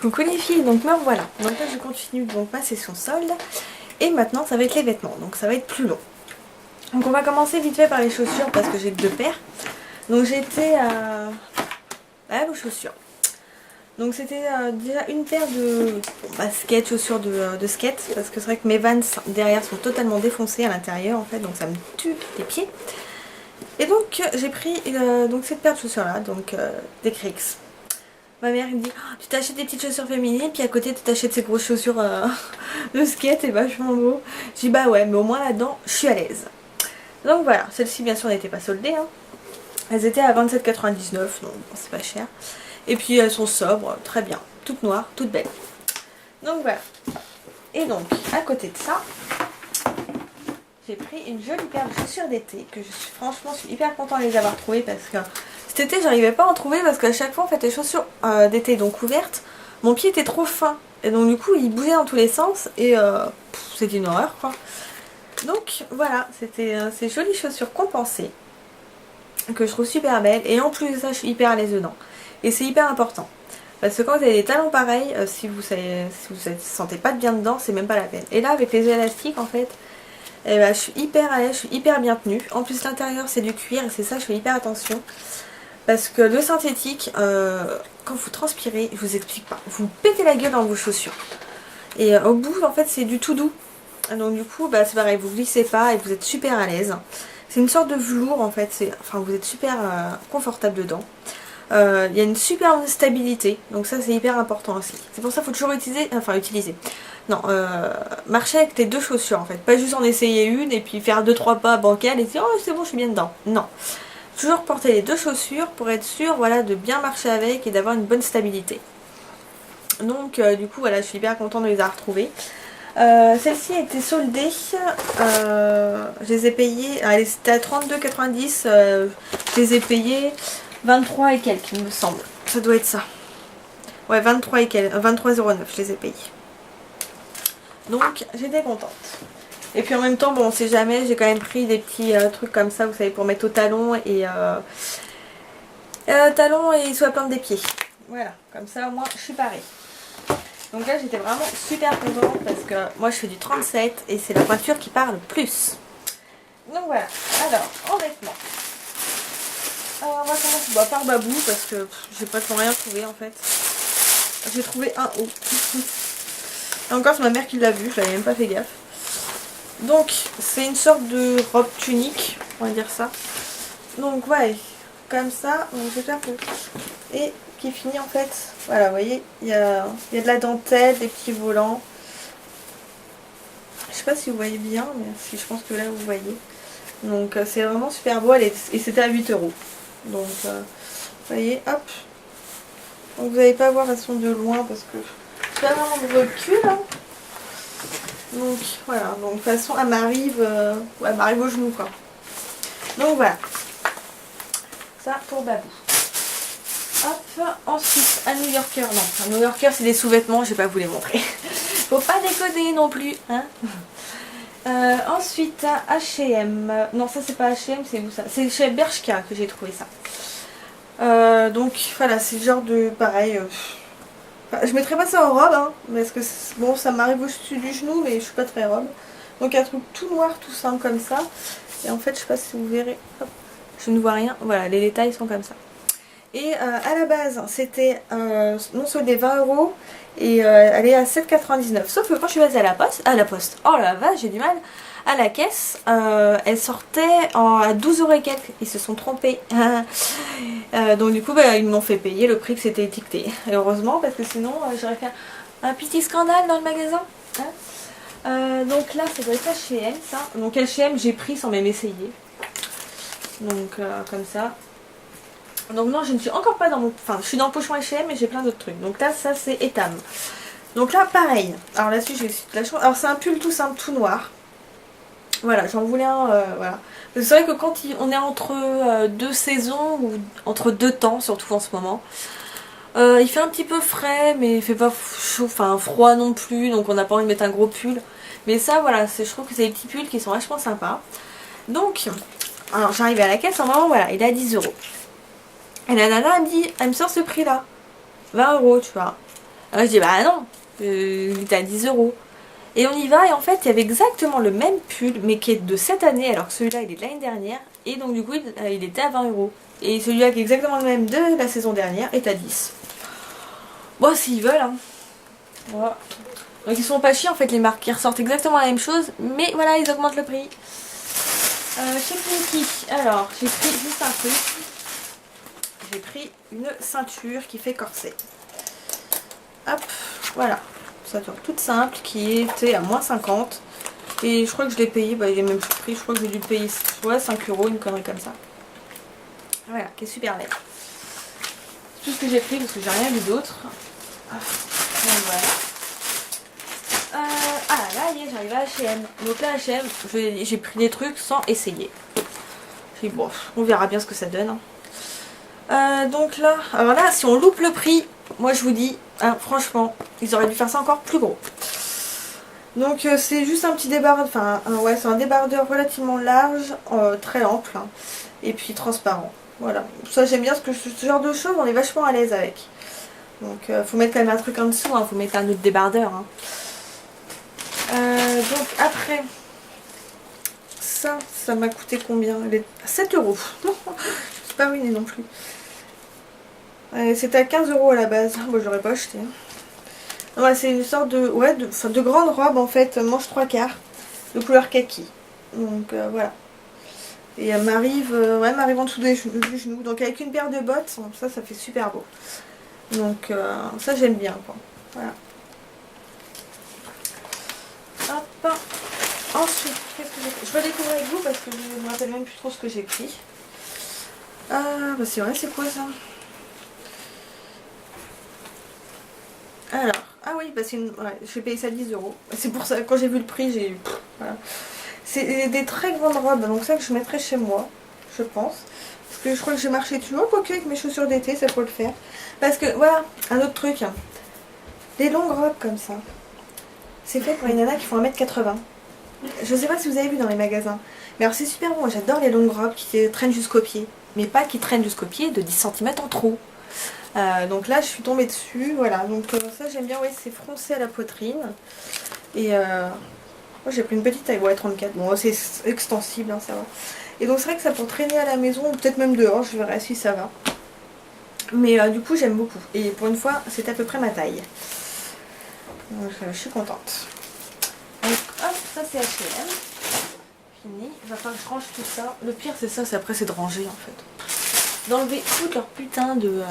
Coucou les filles, donc me revoilà. Donc là je continue donc ma session solde. Et maintenant ça va être les vêtements, donc ça va être plus long. Donc on va commencer vite fait par les chaussures parce que j'ai deux paires. Donc j'étais à vos chaussures. Donc c'était déjà une paire de baskets, chaussures de skate. Parce que c'est vrai que mes Vans derrière sont totalement défoncés à l'intérieur en fait. Donc ça me tue les pieds. Et donc j'ai pris donc cette paire de chaussures là, donc des Cricks. Ma mère me dit oh, tu t'achètes des petites chaussures féminines puis à côté tu t'achètes ces grosses chaussures de skate, c'est vachement beau. Je dis bah ouais mais au moins là-dedans je suis à l'aise. Donc voilà, celles-ci bien sûr n'étaient pas soldées hein. Elles étaient à 27,99 donc bon, c'est pas cher. Et puis elles sont sobres, très bien, toutes noires, toutes belles. Donc voilà. Et donc à côté de ça, j'ai pris une jolie paire de chaussures d'été que franchement je suis hyper contente de les avoir trouvées parce que cet été j'arrivais pas à en trouver parce qu'à chaque fois en fait les chaussures d'été donc ouvertes, mon pied était trop fin et donc du coup il bougeait dans tous les sens et c'était une horreur quoi. Donc voilà, c'était ces jolies chaussures compensées que je trouve super belles et en plus de ça je suis hyper à l'aise dedans et c'est hyper important. Parce que quand vous avez des talons pareils, si vous sentez pas bien dedans, c'est même pas la peine. Et là avec les élastiques en fait, et bah, je suis hyper à l'aise, je suis hyper bien tenue. En plus l'intérieur c'est du cuir et c'est ça je fais hyper attention. Parce que le synthétique, quand vous transpirez, je vous explique pas, vous pétez la gueule dans vos chaussures. Et au bout en fait c'est du tout doux. Donc du coup bah, c'est pareil, vous glissez pas et vous êtes super à l'aise. C'est une sorte de velours en fait, enfin vous êtes super confortable dedans. Il y a une super stabilité, donc ça c'est hyper important aussi. C'est pour ça qu'il faut toujours utiliser. Non, marcher avec tes deux chaussures en fait. Pas juste en essayer une et puis faire 2-3 pas bancales et dire oh c'est bon je suis bien dedans. Non. Toujours porter les deux chaussures pour être sûr voilà, de bien marcher avec et d'avoir une bonne stabilité. Donc du coup voilà je suis hyper contente de les avoir retrouvées. Celle-ci a été soldée, je les ai payées, c'était à 32,90, je les ai payées 23 et quelques il me semble, ça doit être ça. Ouais 23 et quelques, 23,09 je les ai payées. Donc j'étais contente. Et puis en même temps bon on sait jamais, j'ai quand même pris des petits trucs comme ça vous savez pour mettre au talon et talon et soit plein des pieds. Voilà, comme ça au moins je suis parée. Donc là j'étais vraiment super contente parce que moi je fais du 37 et c'est la pointure qui part le plus. Donc voilà, alors en vêtements. Alors on va commencer par Babou parce que j'ai pas trop rien trouvé en fait. J'ai trouvé un haut. Et encore c'est ma mère qui l'a vu, je l'avais même pas fait gaffe. Donc c'est une sorte de robe tunique, on va dire ça. Donc ouais, comme ça, donc je vais faire pour... Et qui finit en fait, voilà vous voyez, il y a de la dentelle, des petits volants. Je sais pas si vous voyez bien, mais si je pense que là vous voyez. Donc c'est vraiment super beau, et c'était à 8 €. Donc vous voyez, hop. Donc vous n'allez pas voir, elles sont de loin parce que j'ai pas vraiment de recul. Hein. Donc voilà, donc de toute façon elle m'arrive au genou quoi. Donc voilà. Ça pour Babou. Hop, ensuite un New Yorker, non, un New Yorker c'est des sous-vêtements, je vais pas vous les montrer. Faut pas déconner non plus, hein. Ensuite un H&M, non ça c'est pas H&M, c'est où ça? C'est chez Bershka que j'ai trouvé ça. Donc voilà, c'est le genre de pareil. Je mettrais pas ça en robe, hein, parce que bon ça m'arrive au-dessus du genou, mais je suis pas très robe. Donc un truc tout noir, tout simple comme ça. Et en fait je sais pas si vous verrez, hop, je ne vois rien, voilà les détails sont comme ça. Et à la base c'était non soldé 20 € et elle est à 7,99 €. Sauf que quand je suis passée à la poste, oh la vache j'ai du mal, à la caisse, elle sortait à 12 € et quelques, ils se sont trompés. Donc du coup bah, ils m'ont fait payer le prix que c'était étiqueté. Et heureusement parce que sinon j'aurais fait un petit scandale dans le magasin. Hein. Donc là ça doit être H&M ça. Donc H&M j'ai pris sans même essayer. Donc comme ça. Donc non je ne suis encore pas dans mon... Enfin je suis dans le pochon H&M mais j'ai plein d'autres trucs. Donc là ça c'est Etam. Donc là pareil. Alors là-dessus j'ai aussi de la chance. Alors c'est un pull tout simple tout noir. Voilà j'en voulais un voilà. C'est vrai que quand on est entre deux saisons ou entre deux temps surtout en ce moment. Il fait un petit peu frais mais il fait pas chaud, enfin froid non plus. Donc on n'a pas envie de mettre un gros pull. Mais ça voilà je trouve que c'est des petits pulls qui sont vachement sympas. Donc alors j'arrive à la caisse en moment voilà il est à 10 €. Et la nana elle me dit, elle me sort ce prix là, 20 € tu vois. Alors je dis bah non, il était à 10 euros. Et on y va et en fait il y avait exactement le même pull mais qui est de cette année alors que celui-là il est de l'année dernière. Et donc du coup il était à 20 euros. Et celui-là qui est exactement le même de la saison dernière est à 10. Bon s'ils veulent hein. Voilà. Donc ils sont pas chiés en fait les marques, ils ressortent exactement la même chose mais voilà ils augmentent le prix. Chez Plinky, alors j'ai pris juste un truc. J'ai pris une ceinture qui fait corset. Hop, voilà. Ceinture toute simple qui était à moins 50. Et je crois que je l'ai payé, bah il est même plus prix, je crois que j'ai dû le payer ouais, 5 euros, une connerie comme ça. Voilà, qui est super belle. C'est tout ce que j'ai pris parce que j'ai rien vu d'autre. Donc voilà. Ah là, j'arrive à H&M. Donc là, H&M, j'ai pris des trucs sans essayer. J'ai dit, bon, on verra bien ce que ça donne. Donc là, alors là, si on loupe le prix, moi je vous dis, hein, franchement, ils auraient dû faire ça encore plus gros. Donc c'est juste un petit débardeur, enfin ouais, c'est un débardeur relativement large, très ample, hein, et puis transparent. Voilà, ça j'aime bien parce que ce genre de choses, on est vachement à l'aise avec. Donc faut mettre quand même un truc en dessous, hein, faut mettre un autre débardeur. Hein. Donc après, ça m'a coûté combien? 7 euros. Je suis pas ruinée non plus. C'était à 15 euros à la base. Bon, je l'aurais pas acheté. Ouais, c'est une sorte de, ouais, de grande robe en fait, manche 3/4, de couleur kaki. Donc voilà. Et elle m'arrive en dessous du genou. Donc avec une paire de bottes, ça fait super beau. Donc ça j'aime bien quoi. Voilà. Hop. Ensuite, qu'est-ce que j'ai pris? Je vais découvrir avec vous parce que je ne me rappelle même plus trop ce que j'ai pris. Ah bah c'est vrai, c'est quoi ça? Alors, ah oui, bah ouais, j'ai payé ça 10 euros. C'est pour ça, quand j'ai vu le prix, j'ai eu... Voilà. C'est des très grandes robes, donc ça que je mettrai chez moi, je pense. Parce que je crois que j'ai marché dessus. Oh, quoique avec mes chaussures d'été, ça peut le faire. Parce que, voilà, un autre truc. Les longues robes comme ça, c'est fait pour les nanas qui font 1m80. Je sais pas si vous avez vu dans les magasins. Mais alors c'est super bon, moi j'adore les longues robes qui traînent jusqu'aux pieds. Mais pas qui traînent jusqu'aux pieds de 10 cm en trop. Donc là je suis tombée dessus, voilà. Donc ça j'aime bien, ouais, c'est froncé à la poitrine. Et moi j'ai pris une petite taille, ouais 34. Bon c'est extensible, hein, ça va. Et donc c'est vrai que ça pour traîner à la maison, ou peut-être même dehors, je verrai si ça va. Mais du coup j'aime beaucoup. Et pour une fois c'est à peu près ma taille. Donc je suis contente. Donc hop, ça c'est H&M. Fini. Il va falloir que je range tout ça. Le pire c'est ça, c'est après c'est de ranger en fait. D'enlever toute leur putain de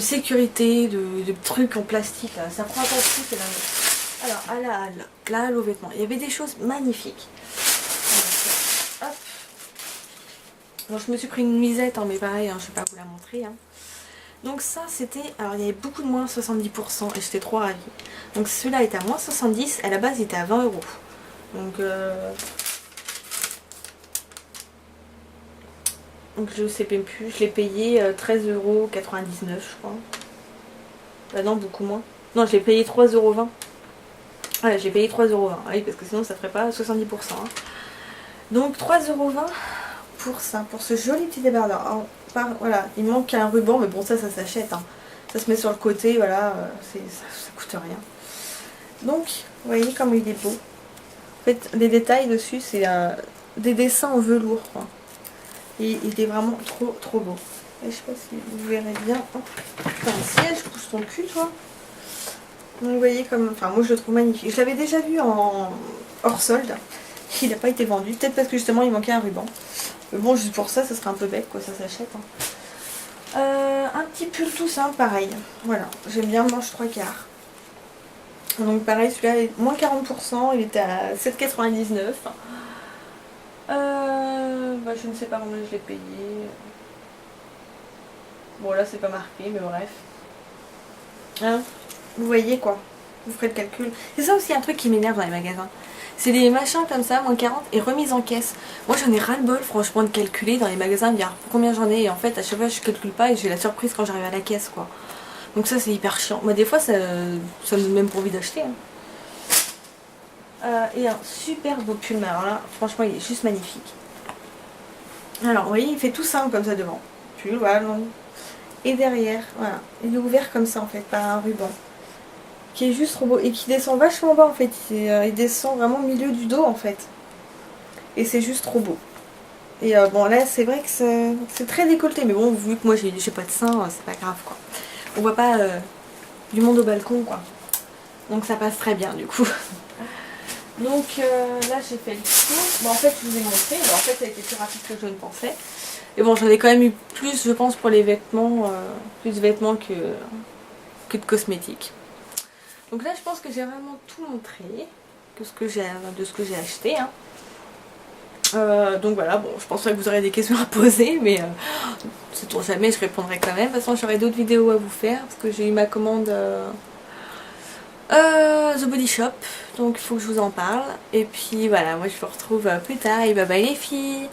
sécurité, de trucs en plastique. Là. Ça prend un temps fou, c'est la... Alors, à la halle aux vêtements, il y avait des choses magnifiques. Donc, hop. Bon, je me suis pris une nuisette, hein, mais pareil, hein, je ne vais pas vous la montrer. Hein. Donc ça, c'était... Alors, il y avait beaucoup de moins 70% et j'étais trop ravie. Donc celui-là était à moins 70, à la base, il était à 20 euros. Donc je sais même plus, je l'ai payé 13,99 €, je crois. Bah non, beaucoup moins. Non, je l'ai payé 3,20 €. Ouais, j'ai payé 3,20 €. Oui, parce que sinon ça ferait pas 70%. Hein. Donc 3,20 € pour ça, pour ce joli petit débardeur. Alors, voilà, il manque un ruban, mais bon, ça s'achète. Hein. Ça se met sur le côté, voilà, ça coûte rien. Donc, vous voyez comme il est beau. En fait, les détails dessus, c'est des dessins en velours, quoi. Et il est vraiment trop beau. Et je sais pas si vous verrez bien. Oh, putain, un siège, pousse ton cul, toi. Donc vous voyez comme... Enfin, moi je le trouve magnifique. Je l'avais déjà vu en hors solde. Il n'a pas été vendu. Peut-être parce que justement il manquait un ruban. Mais bon, juste pour ça, ça serait un peu bête, quoi. Ça s'achète. Hein. Un petit pull tout simple, pareil. Voilà. J'aime bien manche 3/4. Donc pareil, celui-là est moins 40%. Il était à 7,99 €. Bah, je ne sais pas combien je l'ai payé. Bon là c'est pas marqué mais bref. Hein, vous voyez quoi. Vous ferez le calcul. C'est ça aussi un truc qui m'énerve dans les magasins. C'est des machins comme ça, moins 40 et remise en caisse. Moi j'en ai ras le bol franchement de calculer dans les magasins, de dire combien j'en ai et en fait à chaque fois je calcule pas et j'ai la surprise quand j'arrive à la caisse quoi. Donc ça c'est hyper chiant. Moi des fois ça me donne même pas envie d'acheter. Hein. Et un super beau pull, mais alors là franchement il est juste magnifique. Alors vous voyez il fait tout simple comme ça devant. Pull, voilà. Et derrière, voilà, il est ouvert comme ça en fait par un ruban. qui est juste trop beau et qui descend vachement bas en fait. Il descend vraiment au milieu du dos en fait. Et c'est juste trop beau. Et bon là c'est vrai que c'est très décolleté, mais bon vu que moi j'ai pas de sein, c'est pas grave quoi. On voit pas du monde au balcon quoi. Donc ça passe très bien du coup. Donc là j'ai fait le tour. Bon en fait je vous ai montré, mais en fait ça a été plus rapide que je ne pensais. Et bon j'en ai quand même eu plus je pense pour les vêtements, plus de vêtements que de cosmétiques. Donc là je pense que j'ai vraiment tout montré de ce que j'ai acheté. Hein. Donc voilà, bon je pense que vous aurez des questions à poser, mais c'est pour jamais, je répondrai quand même. De toute façon j'aurai d'autres vidéos à vous faire parce que j'ai eu ma commande The Body Shop, donc il faut que je vous en parle. Et puis voilà, moi je vous retrouve plus tard et bye bye les filles.